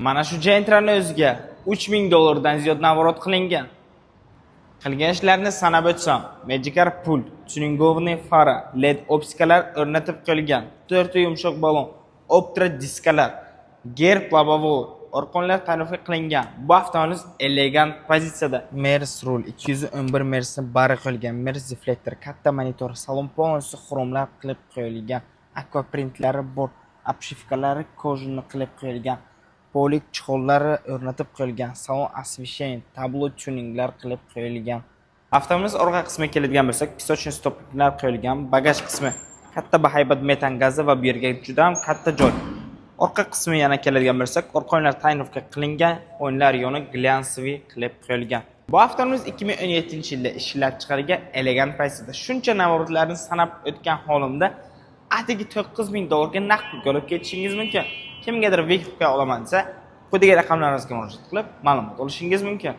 Mana shu Gentra'ning o'ziga $3000 dan ziyod navorot qilingan. Qilgan ishlarini sanab o'tsam, Magicar pult, tuningovniy fara, LED optikalar o'rnatib qo'yilgan, 4 yumshoq balon, optra diskalar, gerb lobovoi, orqonlar ta'rifga qilingan. Bu avtomobil elegant pozitsiyada. Mers rul, 211 Mersni bari qo'yilgan, Mers deflektor, katta monitor, salon polnosi xromlar qilib qo'yilgan, aqua printlari bor, obshivkalari kojani qilib qo'yilgan. Polik chig'ollari o'rnatib qo'yilgan, salon освещение, tablo tuninglar qilib qo'yilgan. Avtomobil orqa qismiga keladigan bo'lsak, pisochin stopliklar qo'yilgan, bagaj qismi katta bahaybat metan gazi va bu yerga juda ham katta joy. Orqa qismi yana keladigan bo'lsak, orqa o'yinlar tayinlovga qilingan, o'yinlar yoni glyansiviy qilib qo'yilgan. Bu avtomobil 2017-yilda ishlab chiqarilgan elegant pozitsiyada. Shuncha navorotlarni sanab o'tgan holimda atigi $9000 ga naqd pulga olib ketishingiz mumkin. Kimgadir vekilga olaman desa, quyidagi raqamlarimizga murojaat qilib, ma'lumot olishingiz mumkin.